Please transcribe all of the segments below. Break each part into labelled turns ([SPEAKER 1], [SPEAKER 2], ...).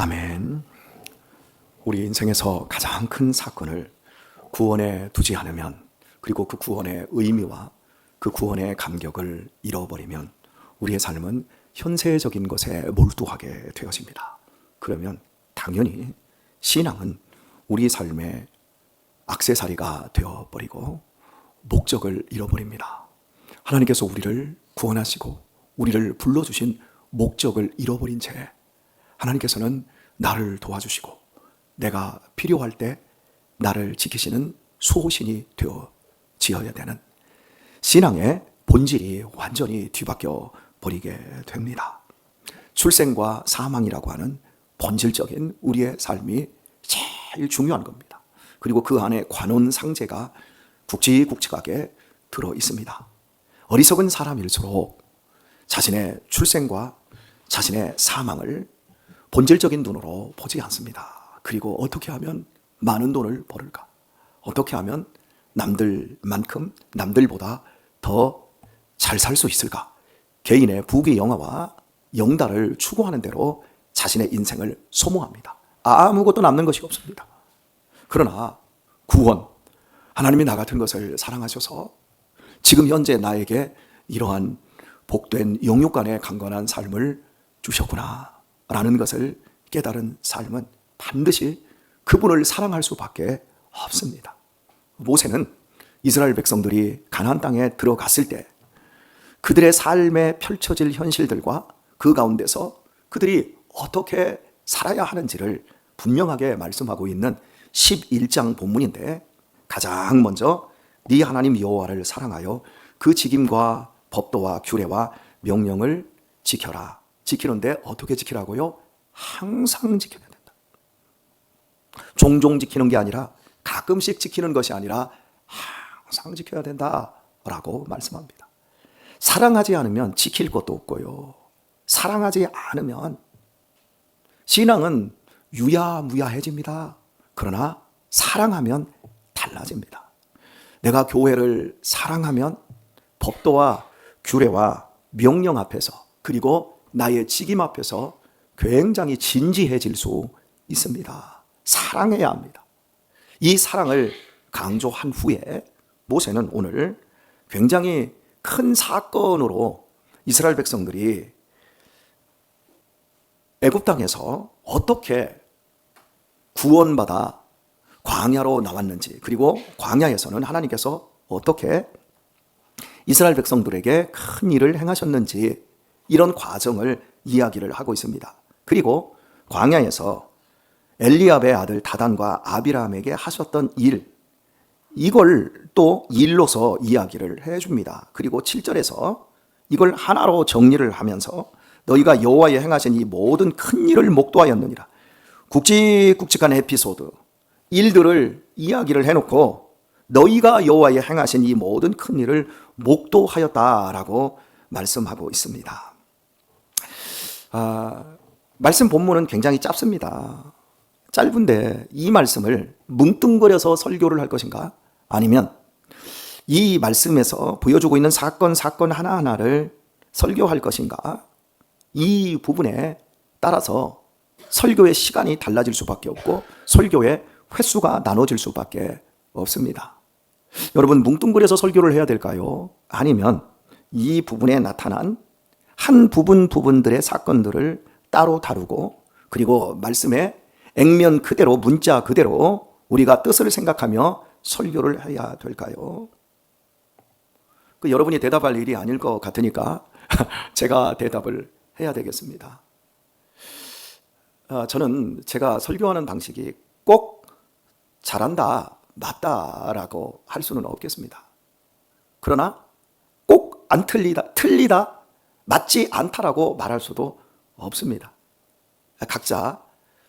[SPEAKER 1] 아멘. 우리 인생에서 가장 큰 사건을 구원에 두지 않으면, 그리고 그 구원의 의미와 그 구원의 감격을 잃어버리면 우리의 삶은 현세적인 것에 몰두하게 되어집니다. 그러면 당연히 신앙은 우리 삶의 액세서리가 되어버리고 목적을 잃어버립니다. 하나님께서 우리를 구원하시고 우리를 불러주신 목적을 잃어버린 채 하나님께서는 나를 도와주시고 내가 필요할 때 나를 지키시는 수호신이 되어지어야 되는 신앙의 본질이 완전히 뒤바뀌어 버리게 됩니다. 출생과 사망이라고 하는 본질적인 우리의 삶이 제일 중요한 겁니다. 그리고 그 안에 관원상제가 굵직굵직하게 들어 있습니다. 어리석은 사람일수록 자신의 출생과 자신의 사망을 본질적인 눈으로 보지 않습니다. 그리고 어떻게 하면 많은 돈을 벌을까? 어떻게 하면 남들만큼 남들보다 더 잘 살 수 있을까? 개인의 부귀영화와 영달을 추구하는 대로 자신의 인생을 소모합니다. 아무것도 남는 것이 없습니다. 그러나 구원, 하나님이 나 같은 것을 사랑하셔서 지금 현재 나에게 이러한 복된 영육간의 강건한 삶을 주셨구나 라는 것을 깨달은 삶은 반드시 그분을 사랑할 수밖에 없습니다. 모세는 이스라엘 백성들이 가나안 땅에 들어갔을 때 그들의 삶에 펼쳐질 현실들과 그 가운데서 그들이 어떻게 살아야 하는지를 분명하게 말씀하고 있는 11장 본문인데, 가장 먼저 네 하나님 여호와를 사랑하여 그 직임과 법도와 규례와 명령을 지켜라. 지키는데 어떻게 지키라고요? 항상 지켜야 된다. 종종 지키는 게 아니라, 가끔씩 지키는 것이 아니라 항상 지켜야 된다라고 말씀합니다. 사랑하지 않으면 지킬 것도 없고요. 사랑하지 않으면 신앙은 유야무야해집니다. 그러나 사랑하면 달라집니다. 내가 교회를 사랑하면 법도와 규례와 명령 앞에서, 그리고 나의 직임 앞에서 굉장히 진지해질 수 있습니다. 사랑해야 합니다. 이 사랑을 강조한 후에 모세는 오늘 굉장히 큰 사건으로 이스라엘 백성들이 애굽 땅에서 어떻게 구원받아 광야로 나왔는지, 그리고 광야에서는 하나님께서 어떻게 이스라엘 백성들에게 큰 일을 행하셨는지, 이런 과정을 이야기를 하고 있습니다. 그리고 광야에서 엘리압의 아들 다단과 아비람에게 하셨던 일, 이걸 또 일로서 이야기를 해줍니다. 그리고 7절에서 이걸 하나로 정리를 하면서 너희가 여호와의 행하신 이 모든 큰 일을 목도하였느니라. 굵직굵직한 에피소드, 일들을 이야기를 해놓고 너희가 여호와의 행하신 이 모든 큰 일을 목도하였다라고 말씀하고 있습니다. 말씀 본문은 굉장히 짧습니다. 짧은데 이 말씀을 뭉뚱거려서 설교를 할 것인가? 아니면 이 말씀에서 보여주고 있는 사건 하나하나를 설교할 것인가? 이 부분에 따라서 설교의 시간이 달라질 수밖에 없고 설교의 횟수가 나눠질 수밖에 없습니다. 여러분, 뭉뚱그려서 설교를 해야 될까요? 아니면 이 부분에 나타난 한 부분들의 사건들을 따로 다루고, 그리고 말씀의 액면 그대로, 문자 그대로 우리가 뜻을 생각하며 설교를 해야 될까요? 여러분이 대답할 일이 아닐 것 같으니까 제가 대답을 해야 되겠습니다. 저는 제가 설교하는 방식이 꼭 잘한다, 맞다라고 할 수는 없겠습니다. 그러나 꼭 안 틀리다, 맞지 않다라고 말할 수도 없습니다. 각자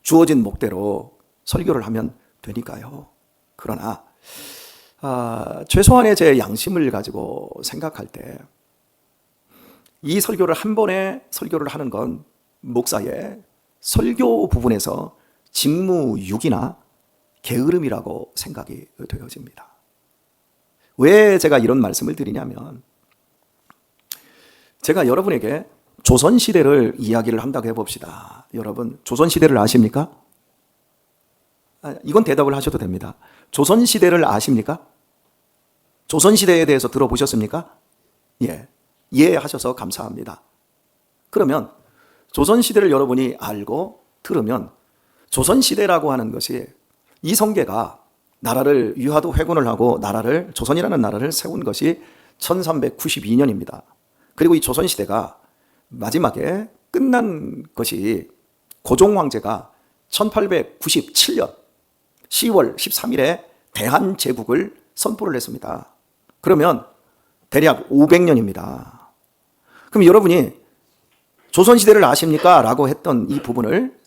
[SPEAKER 1] 주어진 목대로 설교를 하면 되니까요. 그러나 최소한의 제 양심을 가지고 생각할 때 이 설교를 한 번에 설교를 하는 건 목사의 설교 부분에서 직무유기나 게으름이라고 생각이 되어집니다. 왜 제가 이런 말씀을 드리냐면, 제가 여러분에게 조선시대를 이야기를 한다고 해봅시다. 여러분, 조선시대를 아십니까? 이건 대답을 하셔도 됩니다. 조선시대를 아십니까? 조선시대에 대해서 들어보셨습니까? 예, 이해하셔서 감사합니다. 그러면 조선시대를 여러분이 알고 들으면 조선시대라고 하는 것이 이성계가 나라를 유화도 회군을 하고 나라를 조선이라는 나라를 세운 것이 1392년입니다. 그리고 이 조선시대가 마지막에 끝난 것이 고종 황제가 1897년 10월 13일에 대한제국을 선포를 했습니다. 그러면 대략 500년입니다. 그럼 여러분이 조선시대를 아십니까? 라고 했던 이 부분을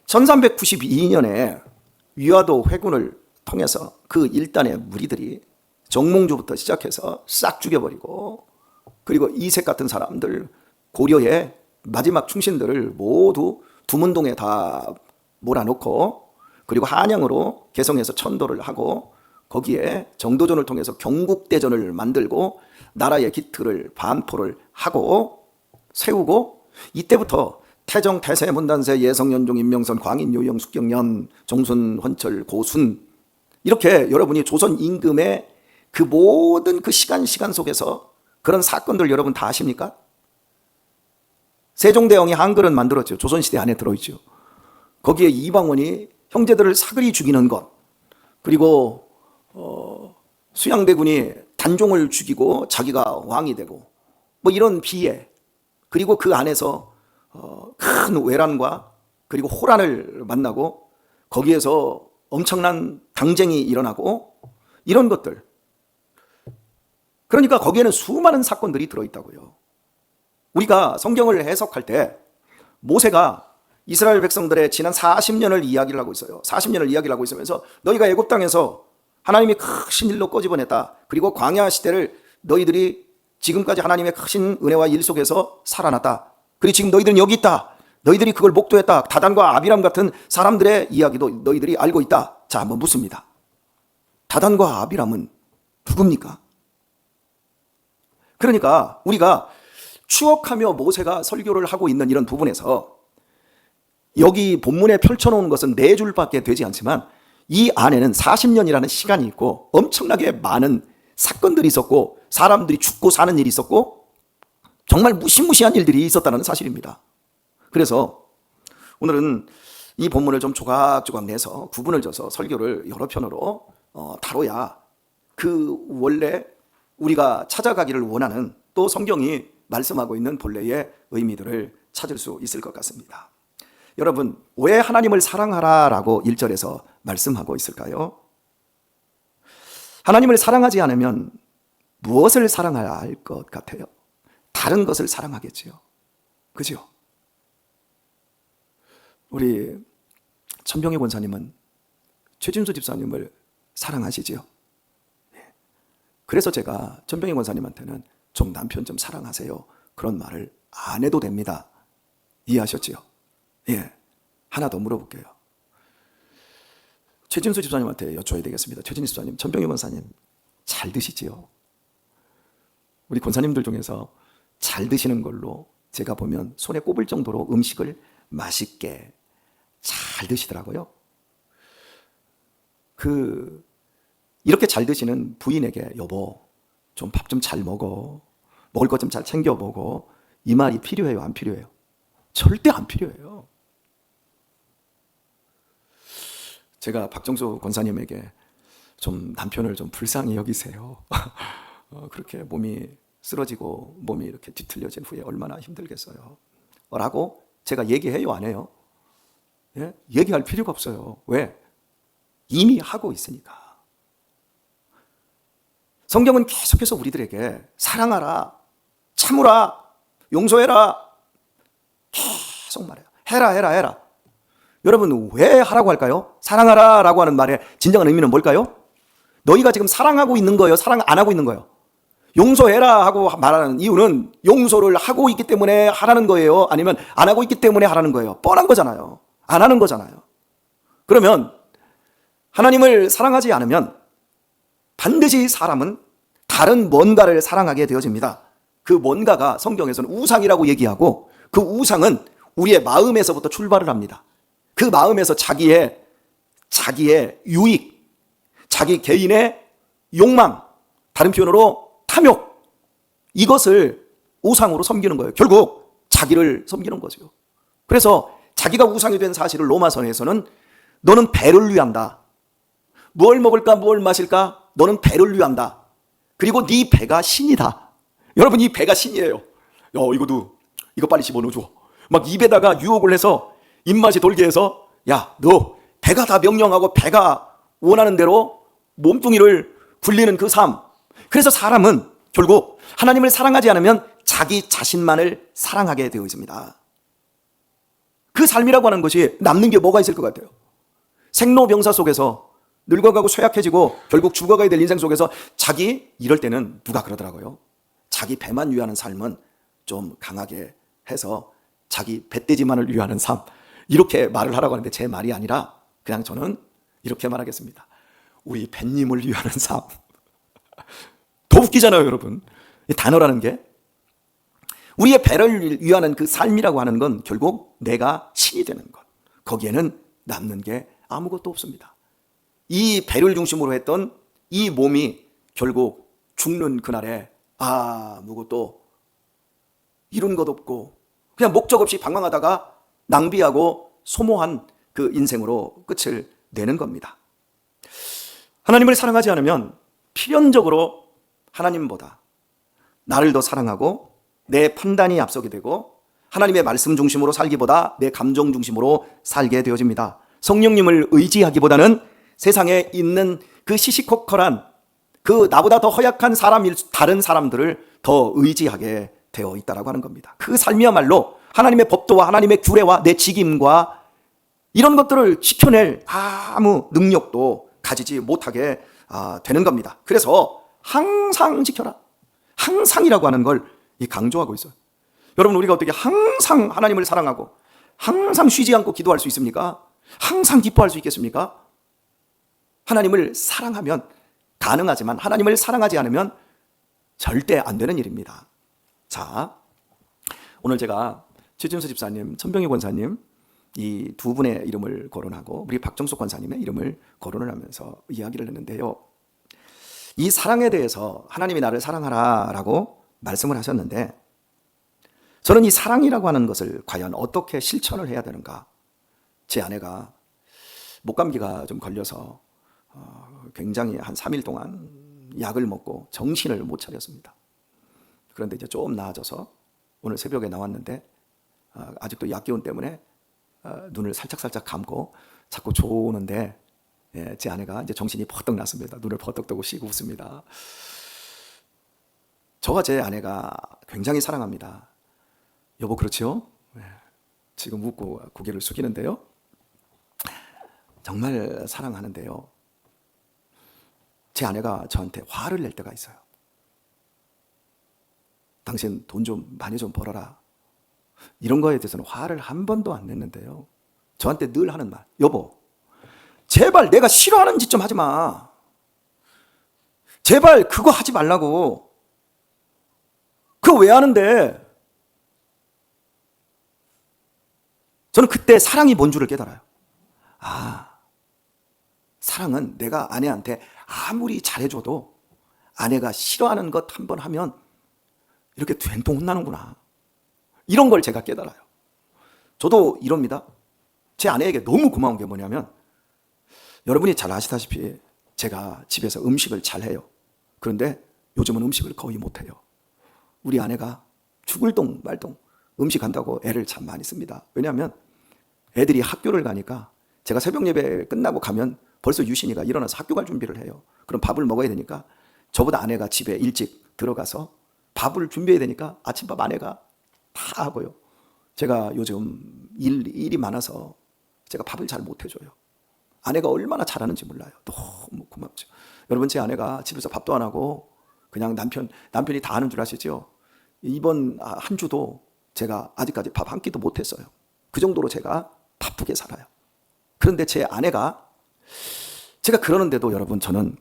[SPEAKER 1] 1392년에 위화도 회군을 통해서 그 일단의 무리들이 정몽주부터 시작해서 싹 죽여버리고, 그리고 이색 같은 사람들, 고려의 마지막 충신들을 모두 두문동에 다 몰아놓고, 그리고 한양으로 개성해서 천도를 하고, 거기에 정도전을 통해서 경국대전을 만들고 나라의 기틀을 반포를 하고 세우고, 이때부터 태정, 태세, 문단세, 예성연종, 임명선, 광인, 요영, 숙경년, 종순, 헌철, 고순, 이렇게 여러분이 조선 임금의 그 모든 그 시간 속에서 그런 사건들 여러분 다 아십니까? 세종대왕이 한글은 만들었죠. 조선시대 안에 들어있죠. 거기에 이방원이 형제들을 사그리 죽이는 것, 그리고 수양대군이 단종을 죽이고 자기가 왕이 되고 뭐 이런 비애, 그리고 그 안에서 큰 외란과 그리고 호란을 만나고 거기에서 엄청난 당쟁이 일어나고 이런 것들, 그러니까 거기에는 수많은 사건들이 들어있다고요. 우리가 성경을 해석할 때 모세가 이스라엘 백성들의 지난 40년을 이야기를 하고 있어요. 40년을 이야기를 하고 있으면서 너희가 애굽 땅에서 하나님이 크신 일로 꺼집어냈다. 그리고 광야 시대를 너희들이 지금까지 하나님의 크신 은혜와 일 속에서 살아났다. 그리고 지금 너희들은 여기 있다. 너희들이 그걸 목도했다. 다단과 아비람 같은 사람들의 이야기도 너희들이 알고 있다. 자, 한번 묻습니다. 다단과 아비람은 누굽니까? 그러니까 우리가 추억하며 모세가 설교를 하고 있는 이런 부분에서 여기 본문에 펼쳐놓은 것은 4줄밖에 되지 않지만 이 안에는 40년이라는 시간이 있고 엄청나게 많은 사건들이 있었고 사람들이 죽고 사는 일이 있었고 정말 무시무시한 일들이 있었다는 사실입니다. 그래서 오늘은 이 본문을 좀 조각조각 내서 구분을 져서 설교를 여러 편으로 다뤄야 그 원래 우리가 찾아가기를 원하는, 또 성경이 말씀하고 있는 본래의 의미들을 찾을 수 있을 것 같습니다. 여러분, 왜 하나님을 사랑하라라고 1절에서 말씀하고 있을까요? 하나님을 사랑하지 않으면 무엇을 사랑해야 할 것 같아요? 다른 것을 사랑하겠지요. 그죠? 우리 천병희 권사님은 최진수 집사님을 사랑하시지요. 그래서 제가 천병희 권사님한테는 좀 남편 좀 사랑하세요, 그런 말을 안 해도 됩니다. 이해하셨지요? 예, 하나 더 물어볼게요. 최진수 집사님한테 여쭤야 되겠습니다. 최진수 집사님, 천병희 권사님 잘 드시지요? 우리 권사님들 중에서 잘 드시는 걸로 제가 보면 손에 꼽을 정도로 음식을 맛있게 잘 드시더라고요. 이렇게 잘 드시는 부인에게 여보, 좀 밥 좀 잘 먹어, 먹을 것 좀 잘 챙겨 먹어, 이 말이 필요해요, 안 필요해요? 절대 안 필요해요. 제가 박정수 권사님에게 좀 남편을 좀 불쌍히 여기세요. 그렇게 몸이 쓰러지고 몸이 이렇게 뒤틀려진 후에 얼마나 힘들겠어요 라고 제가 얘기해요, 안 해요? 예? 얘기할 필요가 없어요. 왜? 이미 하고 있으니까. 성경은 계속해서 우리들에게 사랑하라, 참으라, 용서해라 계속 말해요. 해라. 여러분, 왜 하라고 할까요? 사랑하라 라고 하는 말의 진정한 의미는 뭘까요? 너희가 지금 사랑하고 있는 거예요, 사랑 안 하고 있는 거예요? 용서해라 하고 말하는 이유는 용서를 하고 있기 때문에 하라는 거예요, 아니면 안 하고 있기 때문에 하라는 거예요? 뻔한 거잖아요. 안 하는 거잖아요. 그러면 하나님을 사랑하지 않으면 반드시 사람은 다른 뭔가를 사랑하게 되어집니다. 그 뭔가가 성경에서는 우상이라고 얘기하고 그 우상은 우리의 마음에서부터 출발을 합니다. 그 마음에서 자기의 유익, 자기 개인의 욕망, 다른 표현으로 탐욕, 이것을 우상으로 섬기는 거예요. 결국 자기를 섬기는 거죠. 그래서 자기가 우상이 된 사실을 로마서에서는 너는 배를 위한다. 뭘 먹을까 뭘 마실까 너는 배를 위한다. 그리고 네 배가 신이다. 여러분, 이 배가 신이에요. 이거 빨리 집어넣어줘. 막 입에다가 유혹을 해서 입맛이 돌게 해서 야, 너 배가 다 명령하고 배가 원하는 대로 몸뚱이를 굴리는 그 삶. 그래서 사람은 결국 하나님을 사랑하지 않으면 자기 자신만을 사랑하게 되어 있습니다. 그 삶이라고 하는 것이 남는 게 뭐가 있을 것 같아요? 생로병사 속에서 늙어가고 쇠약해지고 결국 죽어가야 될 인생 속에서 이럴 때는 누가 그러더라고요. 자기 배만 위하는 삶은 좀 강하게 해서 자기 배돼지만을 위하는 삶, 이렇게 말을 하라고 하는데 제 말이 아니라 그냥 저는 이렇게 말하겠습니다. 우리 배님을 위하는 삶. 더 웃기잖아요, 여러분. 이 단어라는 게 우리의 배를 위하는 그 삶이라고 하는 건 결국 내가 신이 되는 것. 거기에는 남는 게 아무것도 없습니다. 이 배를 중심으로 했던 이 몸이 결국 죽는 그날에 아무것도 이룬 것 없고 그냥 목적 없이 방황하다가 낭비하고 소모한 그 인생으로 끝을 내는 겁니다. 하나님을 사랑하지 않으면 필연적으로 하나님보다 나를 더 사랑하고 내 판단이 앞서게 되고 하나님의 말씀 중심으로 살기보다 내 감정 중심으로 살게 되어집니다. 성령님을 의지하기보다는 세상에 있는 그 시시콜콜한 그 나보다 더 허약한 다른 사람들을 더 의지하게 되어 있다라고 하는 겁니다. 그 삶이야말로 하나님의 법도와 하나님의 규례와 내 직임과 이런 것들을 지켜낼 아무 능력도 가지지 못하게 되는 겁니다. 그래서 항상 지켜라. 항상이라고 하는 걸 강조하고 있어요. 여러분, 우리가 어떻게 항상 하나님을 사랑하고 항상 쉬지 않고 기도할 수 있습니까? 항상 기뻐할 수 있겠습니까? 하나님을 사랑하면 가능하지만 하나님을 사랑하지 않으면 절대 안 되는 일입니다. 자, 오늘 제가 최준수 집사님, 천병희 권사님 이 두 분의 이름을 거론하고 우리 박정숙 권사님의 이름을 거론을 하면서 이야기를 했는데요. 이 사랑에 대해서 하나님이 나를 사랑하라라고 말씀을 하셨는데 저는 이 사랑이라고 하는 것을 과연 어떻게 실천을 해야 되는가. 제 아내가 목감기가 좀 걸려서 굉장히 한 3일 동안 약을 먹고 정신을 못 차렸습니다. 그런데 이제 좀 나아져서 오늘 새벽에 나왔는데 아직도 약 기운 때문에 눈을 살짝 감고 자꾸 조는데 제 아내가 이제 정신이 퍼뜩 났습니다. 눈을 퍼뜩 뜨고 쉬고 웃습니다. 저와 제 아내가 굉장히 사랑합니다. 여보, 그렇죠? 지금 웃고 고개를 숙이는데요. 정말 사랑하는데요. 제 아내가 저한테 화를 낼 때가 있어요. 당신 돈 좀 많이 좀 벌어라. 이런 거에 대해서는 화를 한 번도 안 냈는데요. 저한테 늘 하는 말, 여보, 제발 내가 싫어하는 짓 좀 하지 마. 제발 그거 하지 말라고. 그거 왜 하는데? 저는 그때 사랑이 뭔 줄을 깨달아요. 사랑은 내가 아내한테 아무리 잘해줘도 아내가 싫어하는 것 한 번 하면 이렇게 된통 혼나는구나. 이런 걸 제가 깨달아요. 저도 이럽니다. 제 아내에게 너무 고마운 게 뭐냐면 여러분이 잘 아시다시피 제가 집에서 음식을 잘해요. 그런데 요즘은 음식을 거의 못해요. 우리 아내가 죽을 동 말동 음식 한다고 애를 참 많이 씁니다. 왜냐하면 애들이 학교를 가니까 제가 새벽 예배 끝나고 가면 벌써 유신이가 일어나서 학교 갈 준비를 해요. 그럼 밥을 먹어야 되니까 저보다 아내가 집에 일찍 들어가서 밥을 준비해야 되니까 아침밥 아내가 다 하고요. 제가 요즘 일이 많아서 제가 밥을 잘 못 해줘요. 아내가 얼마나 잘하는지 몰라요. 너무 고맙죠. 여러분, 제 아내가 집에서 밥도 안 하고 그냥 남편이 다 하는 줄 아시죠? 이번 한 주도 제가 아직까지 밥 한 끼도 못 했어요. 그 정도로 제가 바쁘게 살아요. 그런데 제 아내가 제가 그러는데도 여러분, 저는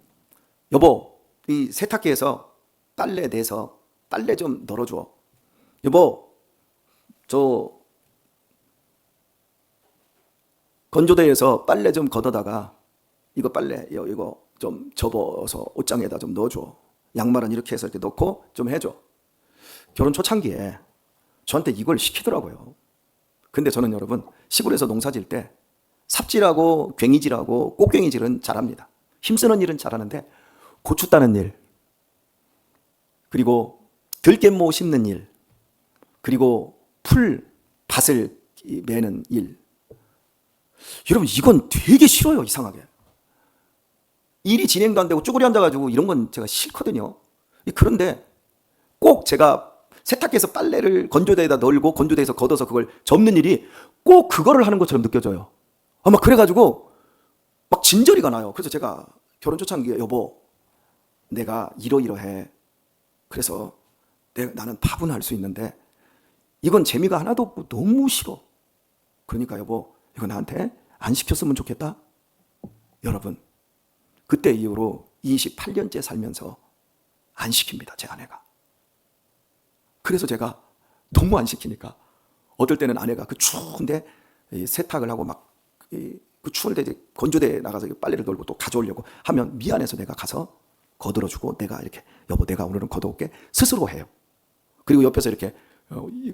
[SPEAKER 1] 여보, 이 세탁기에서 빨래 내서 빨래 좀 널어줘. 여보, 저 건조대에서 빨래 좀 걷어다가 이거 빨래 이거 좀 접어서 옷장에다 좀 넣어줘. 양말은 이렇게 해서 이렇게 넣고 좀 해줘. 결혼 초창기에 저한테 이걸 시키더라고요. 근데 저는 여러분 시골에서 농사질 때 삽질하고 괭이질하고 꽃괭이질은 잘합니다. 힘쓰는 일은 잘하는데 고추 따는 일, 그리고 들깨모 심는 일, 그리고 밭을 매는 일, 여러분 이건 되게 싫어요. 이상하게 일이 진행도 안 되고 쭈그리 앉아가지고 이런 건 제가 싫거든요. 그런데 꼭 제가 세탁기에서 빨래를 건조대에다 널고 건조대에서 걷어서 그걸 접는 일이 꼭 그거를 하는 것처럼 느껴져요. 아마 그래가지고 막 진저리가 나요. 그래서 제가 결혼 초창기에 여보, 내가 이러이러해. 그래서 나는 밥은 할 수 있는데 이건 재미가 하나도 없고 너무 싫어. 그러니까 여보, 이거 나한테 안 시켰으면 좋겠다. 여러분, 그때 이후로 28년째 살면서 안 시킵니다, 제 아내가. 그래서 제가 너무 안 시키니까 어떨 때는 아내가 그 추운데 세탁을 하고 막 그 추운데 이제 건조대에 나가서 빨래를 널고 또 가져오려고 하면 미안해서 내가 가서 거들어주고 내가 이렇게 여보 내가 오늘은 걷어올게 스스로 해요. 그리고 옆에서 이렇게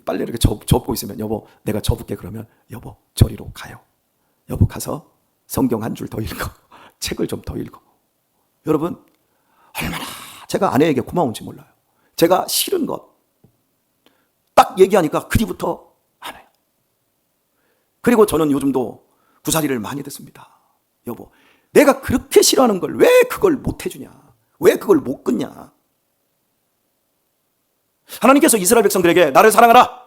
[SPEAKER 1] 빨래를 이렇게 접고 있으면 여보 내가 접을게 그러면 여보 저리로 가요. 여보 가서 성경 한 줄 더 읽어. 책을 좀 더 읽어. 여러분 얼마나 제가 아내에게 고마운지 몰라요. 제가 싫은 것 딱 얘기하니까 그 뒤부터 안 해요. 그리고 저는 요즘도 구사리를 많이 듣습니다. 여보 내가 그렇게 싫어하는 걸 왜 그걸 못 해주냐, 왜 그걸 못 끊냐. 하나님께서 이스라엘 백성들에게 나를 사랑하라,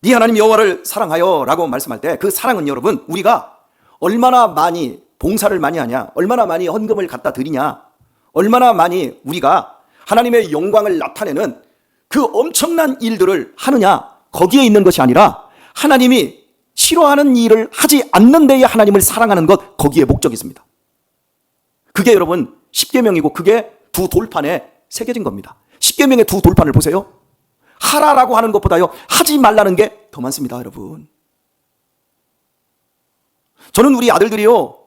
[SPEAKER 1] 네 하나님 여호와를 사랑하여 라고 말씀할 때 그 사랑은 여러분 우리가 얼마나 많이 봉사를 많이 하냐, 얼마나 많이 헌금을 갖다 드리냐, 얼마나 많이 우리가 하나님의 영광을 나타내는 그 엄청난 일들을 하느냐, 거기에 있는 것이 아니라 하나님이 싫어하는 일을 하지 않는 데에 하나님을 사랑하는 것, 거기에 목적이 있습니다. 그게 여러분 십계명이고 그게 두 돌판에 새겨진 겁니다. 십계명의 두 돌판을 보세요. 하라라고 하는 것보다요 하지 말라는 게 더 많습니다. 여러분 저는 우리 아들들이요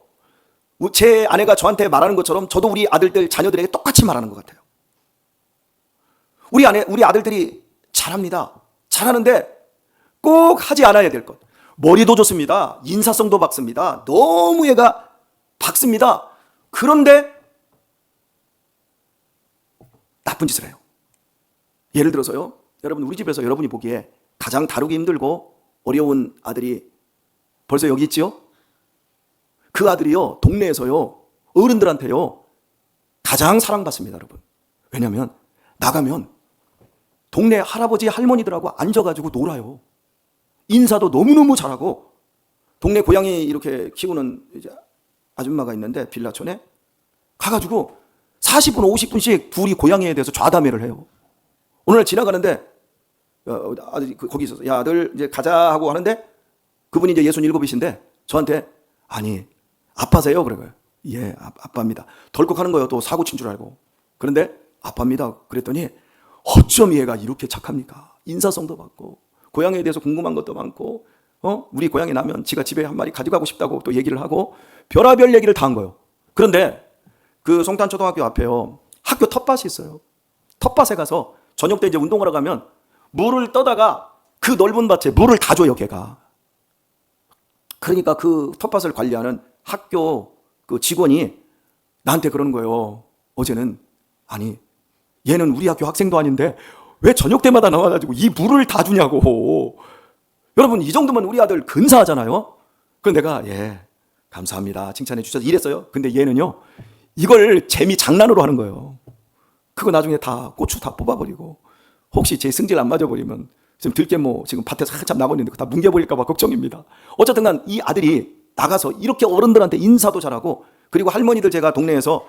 [SPEAKER 1] 제 아내가 저한테 말하는 것처럼 저도 우리 아들들 자녀들에게 똑같이 말하는 것 같아요. 우리 아들들이 잘합니다. 잘하는데 꼭 하지 않아야 될 것. 머리도 좋습니다. 인사성도 밝습니다. 너무 얘가 밝습니다. 그런데 나쁜 짓을 해요. 예를 들어서요. 여러분 우리 집에서 여러분이 보기에 가장 다루기 힘들고 어려운 아들이 벌써 여기 있지요? 그 아들이요 동네에서요 어른들한테요 가장 사랑받습니다. 여러분 왜냐하면 나가면 동네 할아버지 할머니들하고 앉아가지고 놀아요. 인사도 너무너무 잘하고 동네 고양이 이렇게 키우는 이제 아줌마가 있는데 빌라촌에 가가지고 40분 50분씩 둘이 고양이에 대해서 좌담회를 해요. 오늘 지나가는데 아들이 거기 있어서 야 아들 이제 가자 하고 하는데 그분이 이제 67이신데 저한테 아니 아빠세요? 그래요. 예 아빠입니다. 덜컥 하는 거예요. 또 사고 친 줄 알고. 그런데 아빠입니다. 그랬더니 어쩜 얘가 이렇게 착합니까? 인사성도 많고 고양이에 대해서 궁금한 것도 많고 우리 고양이 나면 지가 집에 한 마리 가져가고 싶다고 또 얘기를 하고 별의별 얘기를 다 한 거예요. 그런데 그 송탄초등학교 앞에요 학교 텃밭이 있어요. 텃밭에 가서 저녁 때 이제 운동하러 가면 물을 떠다가 그 넓은 밭에 물을 다 줘요 걔가. 그러니까 그 텃밭을 관리하는 학교 그 직원이 나한테 그러는 거예요. 어제는 아니 얘는 우리 학교 학생도 아닌데 왜 저녁 때마다 나와가지고 이 물을 다 주냐고. 여러분 이 정도면 우리 아들 근사하잖아요. 그럼 내가 예 감사합니다 칭찬해 주셔서 이랬어요. 근데 얘는요 이걸 재미 장난으로 하는 거예요. 그거 나중에 다 고추 다 뽑아버리고 혹시 제 승질 안 맞아버리면 지금 들깨모 지금 밭에서 한참 나고 있는데 다 뭉개버릴까 봐 걱정입니다. 어쨌든 간 이 아들이 나가서 이렇게 어른들한테 인사도 잘하고 그리고 할머니들 제가 동네에서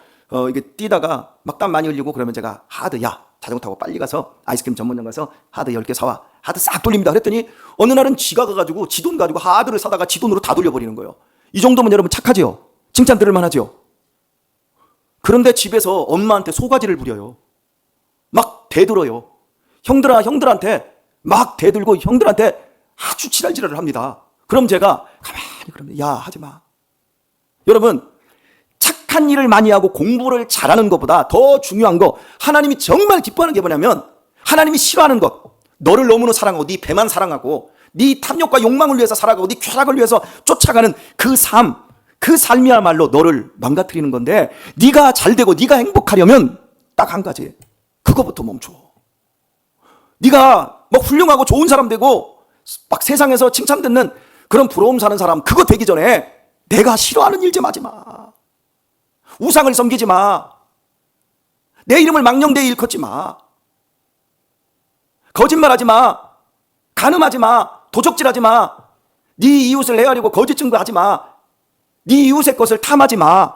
[SPEAKER 1] 이게 뛰다가 막 땀 많이 흘리고 그러면 제가 하드 야 자전거 타고 빨리 가서 아이스크림 전문점 가서 하드 10개 사와. 하드 싹 돌립니다. 그랬더니 어느 날은 지가 가가지고 지 돈 가지고 하드를 사다가 지 돈으로 다 돌려버리는 거예요. 이 정도면 여러분 착하지요? 칭찬 들을 만하지요? 그런데 집에서 엄마한테 소가지를 부려요. 막 대들어요. 형들한테 막 대들고 형들한테 아주 지랄지랄을 합니다. 그럼 제가 가만히 그러면 야 하지 마. 여러분, 착한 일을 많이 하고 공부를 잘하는 것보다 더 중요한 거, 하나님이 정말 기뻐하는 게 뭐냐면 하나님이 싫어하는 것, 너를 너무나 사랑하고 네 배만 사랑하고 네 탐욕과 욕망을 위해서 살아가고 네 쾌락을 위해서 쫓아가는 그 삶, 그 삶이야말로 너를 망가뜨리는 건데, 네가 잘되고 네가 행복하려면 딱 한 가지, 그거부터 멈춰. 네가 뭐 훌륭하고 좋은 사람 되고 막 세상에서 칭찬듣는 그런 부러움 사는 사람, 그거 되기 전에 내가 싫어하는 일 좀 하지 마. 우상을 섬기지 마. 내 이름을 망령되이 일컫지 마. 거짓말하지 마. 간음하지 마. 도적질하지 마. 네 이웃을 헤아리고 거짓 증거하지 마. 네 이웃의 것을 탐하지 마.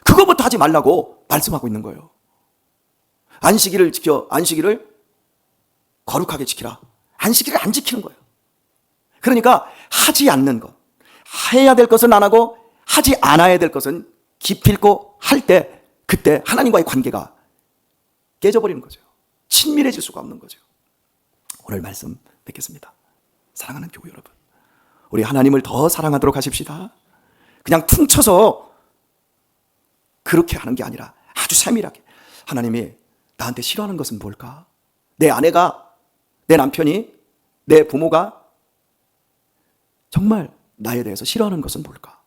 [SPEAKER 1] 그거부터 하지 말라고 말씀하고 있는 거예요. 안식일을 지켜. 안식일을 거룩하게 지키라. 안식일을 안 지키는 거예요. 그러니까 하지 않는 것, 해야 될 것은 안 하고 하지 않아야 될 것은 기필코 할 때, 그때 하나님과의 관계가 깨져버리는 거죠. 친밀해질 수가 없는 거죠. 오늘 말씀 뵙겠습니다. 사랑하는 교회 여러분, 우리 하나님을 더 사랑하도록 하십시다. 그냥 퉁쳐서 그렇게 하는 게 아니라 아주 세밀하게, 하나님이 나한테 싫어하는 것은 뭘까? 내 아내가, 내 남편이, 내 부모가 정말 나에 대해서 싫어하는 것은 뭘까?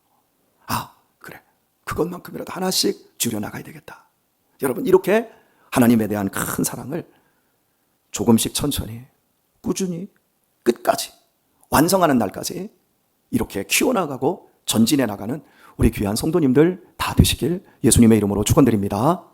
[SPEAKER 1] 아, 그래, 그것만큼이라도 하나씩 줄여나가야 되겠다. 여러분, 이렇게 하나님에 대한 큰 사랑을 조금씩 천천히 꾸준히 끝까지 완성하는 날까지 이렇게 키워나가고 전진해 나가는 우리 귀한 성도님들 다 되시길 예수님의 이름으로 축원드립니다.